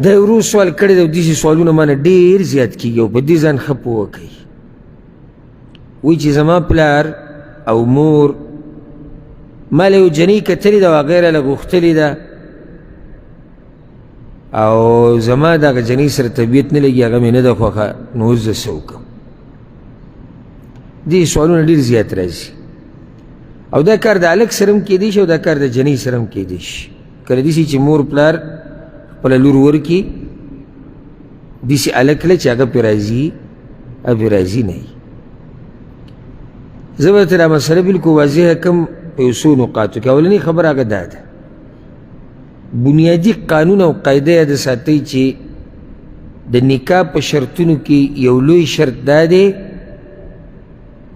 دا ورو سوال کړی دی او داسې سوالونه مانه ډېر زیات کېږي او په دې ځان ښه پوه کوي. وایي چې زما پلار او مور ما له یو جنۍ کتلې ده او هغې راله غوښتلې ده او زما دغه جنۍ سره طبیعت نه لګي، هغه مې نه ده خوښه، نو اوس زه څه وکړم؟ دې سوالونه ډېر زیات راځي او دا کار د هلک سره هم کیدی شي او دا کار د جنۍ سره هم کیدی شي. کله داسې چې مور پلار خپله لور ورکړي داسې هلک له چې هغه پرې راځي او پرې راضي نه وي. زه به ته دا مسله بلکل واضحه کړم په یو څو نقاطو کې. اولنۍ خبره هغه دا ده، بنیادي قانون او قاعده یاد ساتئ چې د نکاح په شرطونو کې یو لوی شرط دا دی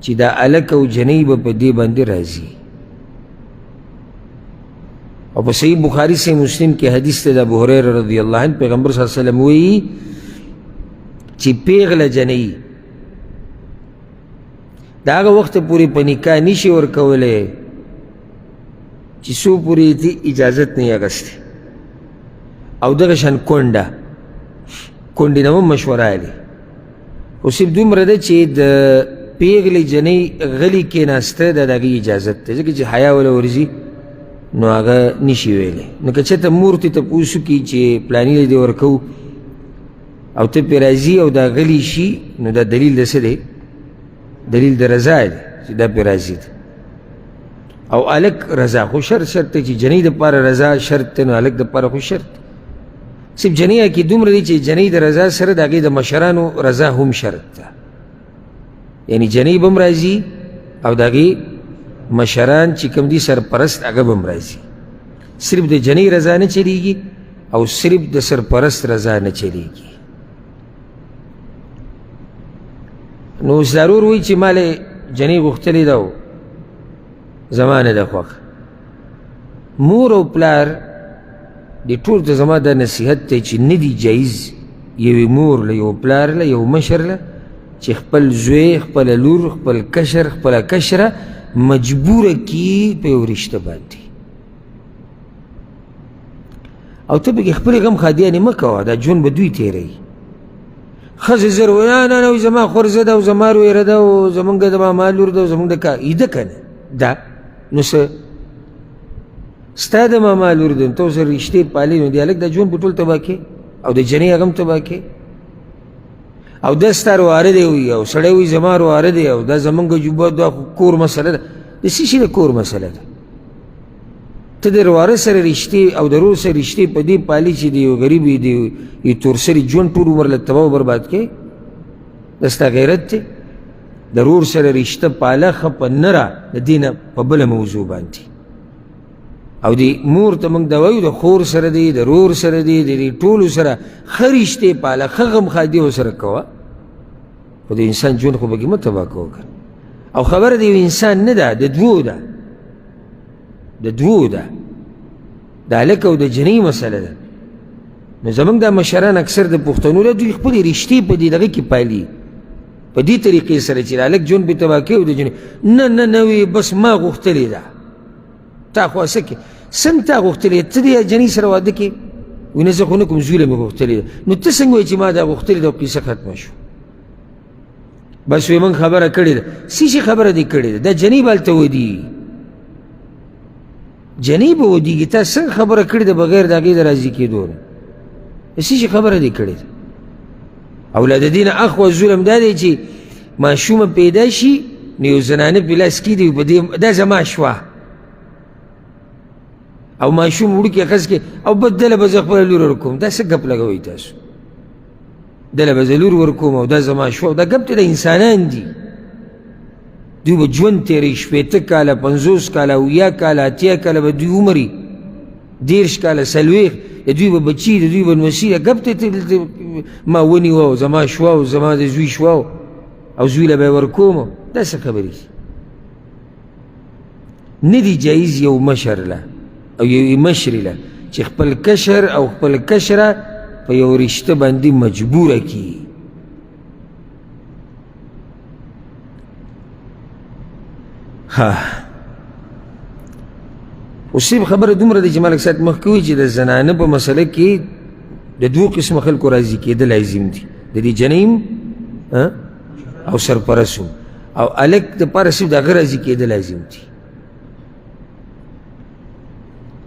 چې دا هلک او جنۍ به په دې باندې راځي. او په صحیح بخاري صحیح مسلم کې حدیث دی د ابو هریره رضی الله عنه، پیغمبر صلی الله علیه وسلم وایي چې پیغله جنۍ د هغه وخته پورې په نکاح نشي ورکولی چې څو پورې دې اجازت نه یې اخیستې. او دغه شان کونډې نه هم مشوره اخلي. خو صرف دومره ده چې د پیغلې جنۍ غلي کېناسته د هغې اجازت دی، ځکه چې حیا وله ورځي نو هغه نشي ویلی. نو که چېرته مور تې تپوس وکړي چې پلاني له دې ورکوو او ته پرې راځي او دا غلی شي، نو دا دلیل د څه دی؟ دلیل د رضا دی چې دا پرې راځي دی. او هلک رضا خو شرط دی چې جنۍ دپاره رضا شرط دی، نو هلک دپاره خو شرط دی. صرف جنۍ کې دومره دی چې جنۍ د رضا سره د هغې د مشرانو رضا هم شرط ده. یعنی جنۍ به هم راځي او د هغې مشران چې کوم دي سرپرست هغه به هم راځي. صرف د جنۍ رضا نه چلیږي او صرف د سرپرست رضا نه چلیږي. نو اوس ضرور وایي چې ما له جنۍ غوښتلې ده او زما نه ده خوښه. مور او پلار دې ټول ته زما دا نصیحت دی چې نه دي جایز یوې مور له یو پلار له یو مشر له چې خپل زوی خپله لور خپل کشر خپله کشره مجبوره کي په یو رشته باندې. او ته پکې خپلې غم خادیانې مه کوه، دا ژوند به دوی تېروي. ښځې زر وایي نه نه زما خورزه ده او زما رویره ده او زمونږ د ماما لور ده او زمونږ د کار ده که نه ده، نو څه ستا د ماما لور ده، ته ورسره رشتې پالې، نو د هلک دا ژوند به ټول تباه کړې او د جنۍ هغه هم تباه کړې. او دا ستا رواره دی وي او سړی وایي زما رواره دی او دا زمونږ جوبه دا کور مسله ده. د څه شي د کور مسله ده؟ ته د رواره سره رشتې او د رور سره رشتې په دې پالي چې د یو غریب د یو تورسري ژوند ټول عمر له تباه و برباد کړې. دا ستا غیرت دی؟ د رور سره رشته پاله ښه په نره د دې نه په بله موضوع باندې. او د مور ته موږ دا وایو د خور سره دی د رور سره دی د دې ټولو سره ښه رشتې پاله ښه غمخادي ورسره کوه، خو د انسان ژوند خو پکې مه تباه کوه. او خبره د یو انسان نه ده، د دوو ده، د دوو ده، د هلک او د جنۍ مسله ده. نو زموږ دا مشران اکثر د پښتنو له دوی خپلې رشتې په دې دغه کې پالي په دې طریقې سره چې د هلک ژوند پرې تباه کوي او د جنۍ نه نه نه وي بس ما غوښتلې ده. تا خو څه کې څنګه تا غوښتلې؟ ته د جنۍ سره واده کې وایي نه زه خو نه کوم زوی له مې غوښتلې ده. نو ته څنګه وایې چې ما دا غوښتلې ده او قصه ختمه شو؟ بس وایي موږ خبره کړې ده. څه شي خبره دې کړې ده؟ دا جنۍ به هلته ودیږي، جنۍ به ودیږي. تا څنګه خبره کړې ده بغیر د هغې د راضي کېدو نه؟ څه شي خبره دې کړې ده؟ او له د دې نه اخوا ظلم دا دی چې ماشومه پیدا شي نو یو زنانه په لاس کېږدي په دې دا زما شوه او ماشوم وړوکی ښځ کې او بس دله به زه خپله لور ورکوم. دا څه ګپ لګوئ تاسو؟ دله به زه لور ورکوم او دا زما شوه. دا ګپ ته د انسانان دي، دوی به ژوند تېروي 80 کاله 50 کاله 70 کاله 80 کاله به دوی عمري 30 کاله 40 د دوی به بچي د دوی به نوسي. ګپ ته ما ونیوه او زما شوه او زما د زوی شوه او زوی له به یې ورکوم. دا څه خبرې دي؟ نه دي جایز یو مشر له او یو مشرې له چې خپل کشر او خپل کشره په یو رشته باندې مجبوره کړي. اوس خبره دومره دی چې ملک صاحب مخکې وایي چې د زنانه په مسله کې د دوه قسمه خلکو راضي کېدل لازم دي، د دې جنۍ او سرپرست او هلک دپاره صرف د هغه راضي کېدل لازم دي.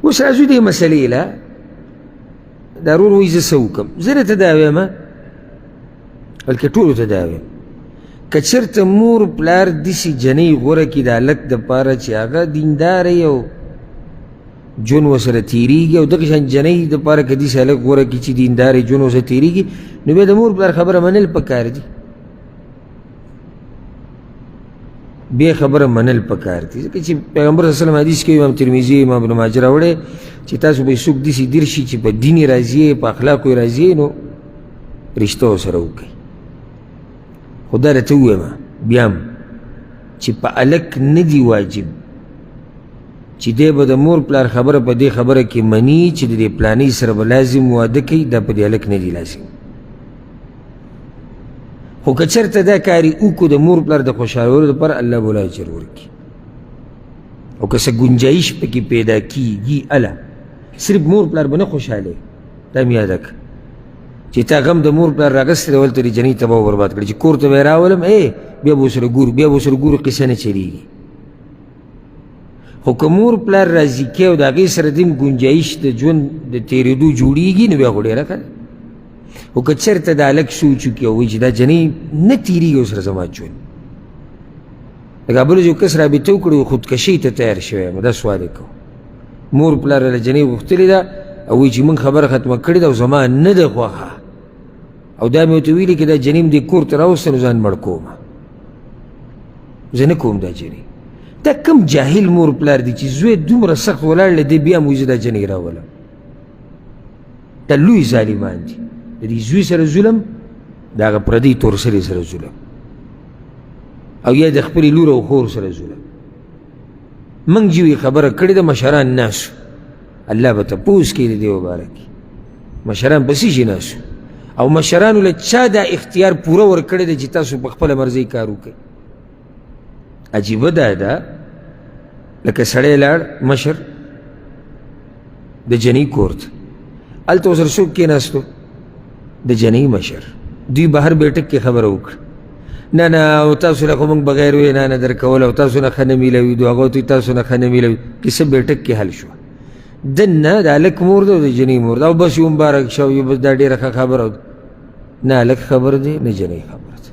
اوس راځو دې مسلې له دا ورور وایي زه څه وکړم، زه درته دا وایم بلکې ټولو ته دا وایم که چېرته مور پلار داسې جنۍ غوره کړي د هلک دپاره چې هغه دینداره او ژوند ورسره تېرېږي او دغه شان جنۍ دپاره که داسې هلک غوره کړي چې دینداره ژوند ورسره تېرېږي نو بیا د مور پلار خبره منل پکار دي، بیا خبره منل پکار دي. ځکه چې پیغمبر صلی الله علیه وسلم حدیث کې امام ترمذي امام ابن ماجه راوړی چې تاسو به څوک داسې دیر شي چې په دین یې راضي یې په اخلاقو یې راضي یې نو رشته ورسره وکړئ. خو دا درته ووایم بیا هم چې په هلک نه دي واجب چې دی به د مور پلار خبره په دې خبره کې مني چې د دې پلانۍ سره به لازم واده کوي، دا په دې هلک نه دي لازم. خو که چېرته دا کار یې وکړو د مور پلار د خوشحالولو دپاره الله به له اجر ورکړي، او که څه ګنجایش پکې پیدا کېږي هله صرف مور پلار به نه خوشحاله دا مې یاده کړه چې تا غم د مور پلار راغستی دی ولته دې جنۍ تباه و برباد کړي چې کور ته به یې راولم بیا به ورسره ګورو بیا به ورسره ګورو قصه نه چلېږي. خو که مور پلار راضي کوي او د هغې سره دیم ګنجایش د ژوند د تېرېدو جوړېږي نو بیا خو ډېره ښه ده. خو که چېرته د هلک سوچ وکړي او وایي چې دا جنۍ نه تېرېږي ورسره زما ژوند، لکه بل یو کس رابطه وکړي خودکشۍ ته تیار شوی یم دا سوال یې کوو، مور پلار له جنۍ غوښتلې ده او وایي چې موږ خبره ختمه کړې ده او زما نه ده خوښه او دا مې ورته ویلي که دا جنۍ م دې کور ته راوسته نو ځان مړ کوم، زه نه کوم دا جنۍ. دا کم جاهل مور پلار دی چې زوی دومره سخت ولاړ له دی بیا موږ دا جنۍ راولم، دا لوی ظالمان دي. د دې زوی سره ظلم د هغه پردۍ تورسرې سره ظلم او یا د خپلې لور او خور سره ظلم. موږ چې وي خبره کړې ده مشران ناسو، الله به تپوس کوي د دې باره کې مشران په څه شي ناسو او مشرانو له چا دا اختیار پوره ورکړی دی چې تاسو په خپله مرضۍ کار وکړئ. عجیبه دا ده لکه سړی لاړ مشر د جنۍ کور ته هلته ورسره څوک کېناستو د جنۍ مشر، دوی بهر بیټک کې خبره وکړه نه نه او تاسو نه خو موږ بغیر وی نه نه درکول او تاسو نه ښه نه میلوي دو هغه ورته تاسو نه ښه نه میلوي کیسه بیټک کې حل شوه. دننه د هلک مور ده او د جنۍ مور ده او بس یو مبارک شه یو بس دا ډېره ښه خبره نه هلک خبر دی نه جنۍ خبره ده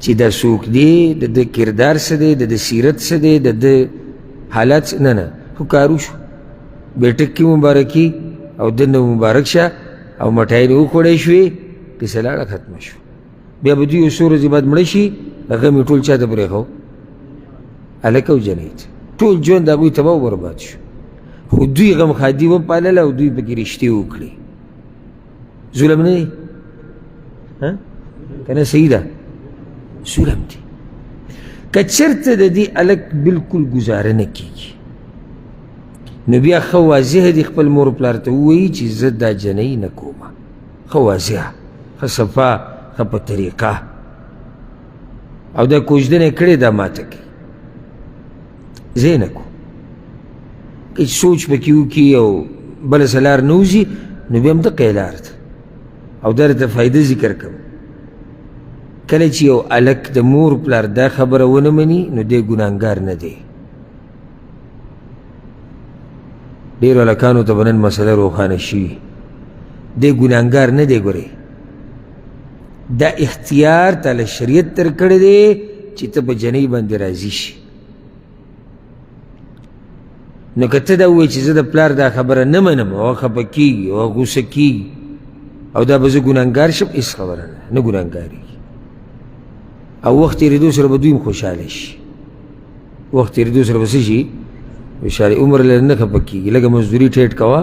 چې دا څوک دی د ده کردار څه دی د ده سیرت څه دی د ده حالات نه نه خو کارو شو بیټک کې مبارکي او دنه مبارک شه او مټای نه وخوړی شوې کیسه لاړه ختمه شو. بیا به دوی یو څو ورځې بعد مړه شي هغه مې ټول چا ته پرېښو هلک او جنۍ ته ټول ژوند د هغوی تباه و برباد شو. خو دوی غمخادي وپالله او دوی پکې رښتې وکړې. ظلم نه دی که نه صحیح ده ظلم دی. که چېرته د دې هلک بلکل ګزاره نه کېږي نو بیا ښه واضح دي خپل مور پلار ته ووایي چې زه دا جنۍ نه کومه، ښه واضحه ښه صفا ښه په طریقه او دا کوژدنه یې کړې دا ماته کوي زه یې نه کوم. که سوچ پکې وکړي او بله څه لار نه وځي نو بیا همدغه یې لار ده او دا درته فایده ذکر کوم. کله چې یو هلک د مور پلار دا خبره ونه مني نو دی ګناهګار نه دی. ډېرو هلکانو ته به نن مسله روښانه شوي دی ګناهګار نه دی. ګورې دا اختیار تاله شریعت در کړی دی چې ته په جنۍ باندې راضي شي. نو که ته دا ووایې چې زه د پلار دا خبره نه منم او خفه کېږي او غوسه کېږي او دا به زه ګناهګار شم هېڅ خبره نه ګناهګارېږي او وخت تېرېدو سره به دوی هم خوشحاله شي. وخت تېرېدو سره به څه شي خوشحالي عمر له نه خفه کېږي لږه مزدوري ټیټ کوه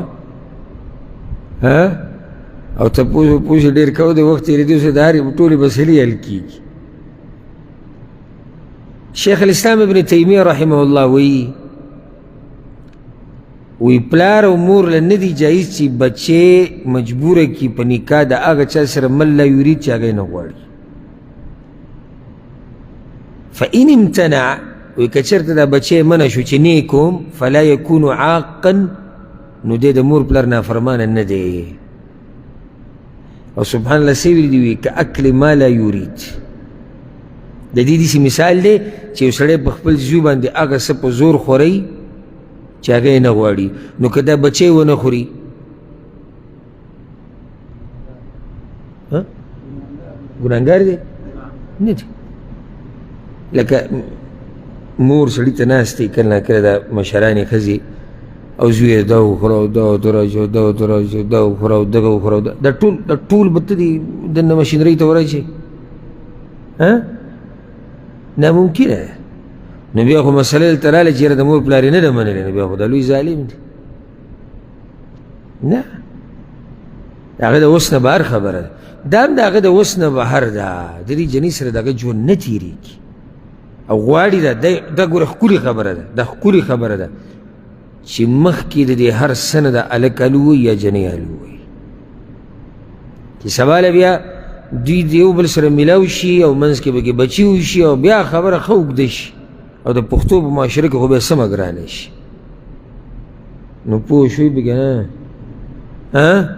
او تپوس وپوس یې ډېر کوه د وخت تېرېدو سره د هرې ټولې مسلې حل کېږي. شیخ الاسلام ابن تیمیه رحمه الله وی پلار او مور له نه دي جایز چې بچې مجبوره کړي په نکاح د هغه چا سره من لا یرید چې هغه یې نه غواړي. فإن امتنع وی که چېرته دا بچی منع شو چې نه یې کوم فلا یکونو عاقا نو دی د مور پلار نافرمانه نه دی. او سبحان الله څه ویلي دي کاکل ما لا یورید. د دې داسې مثال دی چې یو سړی په خپل زوی باندې هغه څه په زور خورئ چې هغه یې نه غواړي، نو که دا بچی ونه خوري ګناهګار دی؟ نه دی. لکه مور سړي ته ناست دی کله ناکله دا مشرانې ښځې او زوی یې دا وخوره او دا ودراجه او دا ودراجه دا وخوره او دغه وخوره دا ټول به ته دې دننه مشینرۍ ته ورشي ناممکنه ده. نو بیا خو مسله دلته راغله چې یاره د مور پلار یې نه ده منلې، نو بیا خو دا لوی ظالم دی. نه د هغه د اوس نه بهر خبره ده، دا هم د هغه د اوس نه بهر ده. د دې جنۍ سره د هغه ژوند نه تېرېږي او غواړي دا ګوره ښکلې خبره ده، دا ښکلې خبره ده چې مخکې د دې هر څه نه د هلک الو وایي یا جنۍ الو وایي، چې سبا له بیا دوی د یو بل سره میلاو شي او منځ کې پکې بچي وشي او بیا خبره ښه اوږده شي او د پښتو په معاشره کې خو بیا سمه ګرانه شي. نو پوه شوي پکې نه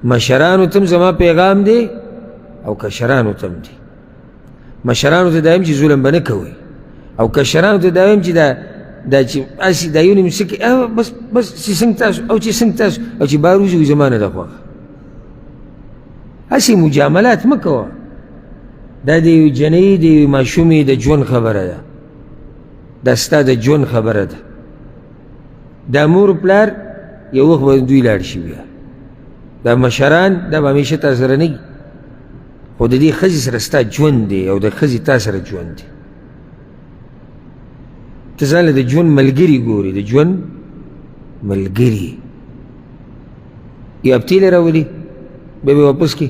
مشرانو ته هم زما پیغام دی او کشرانو ته هم دی. مشرانو ته دا ویم چې ظلم به نه کوئ، او کشرانو ته دا ویم چې دا چې هسې دا یو نیم څه کوي بس چې څنګه تاسو او چې څنګه تاسو او چې بهر وځي زما نه ده خوښه. هسې مجاملات مه کوه. دا د یو جنۍ د یوې ماشومې د ژوند خبره ده، دا ستا د ژوند خبره ده. دا مور پلار یو وخت به دوی لاړ شي، بیا دا مشران دا به همیشه تا سره نه وي، خو د دې ښځې سره ستا ژوند دی او د ښځې تا سره ژوند دی. ته ځان له د ژوند ملګري ګورې، د ژوند ملګري. یو هفتې له راولي بیا به واپس کړي،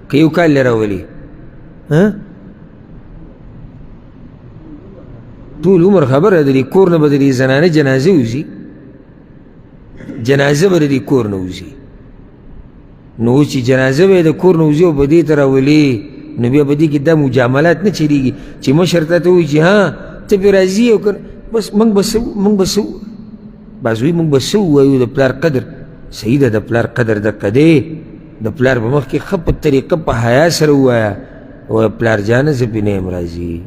که یو کال له راولي ټول عمر خبره د دې کور نه به د دې زنانه جنازه وځي، جنازه به د دې کور نه وځي. نو اوس چې جنازه به یې د کور نه وځي او به دې ته راولي، نو بیا به دې کې دا مجاملات نه چلېږي چې مشر ته ته وایي چې ته پرې راځي او که بس موږ به څه بعض وایي موږ به څه ووایو. د پلار قدر صحیح ده، د پلار قدر دقه دی. د پلار په مخ کې ښه په طریقه په حیا سره ووایه، وایه پلار جانه زه پرې نه یم راځي،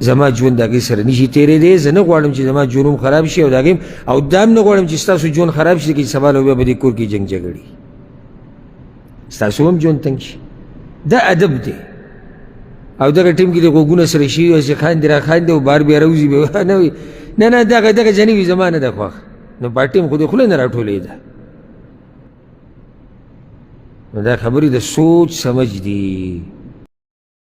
زما ژوند د هغې سره نشي تېرېدی، زه نه غواړم چې زما ژوند هم خراب شي او د هغې او دا هم نه غواړم چې ستاسو ژوند خراب شي چې سبا له بیا به دې کور کې جنګ جګړې ستاسو هم ژوند تنګ شي. دا ادب دی. او دغه ټیم کې د غوږونه سره شوي او چې خاندي را خاندي او بار بیا راوځي بیا نه وي نه دغه جنۍ وي زما نه ده خوښ، نو په ټیم خو د خولې نه راټولېده. نو دا خبرې د سوچ سمجھ دي.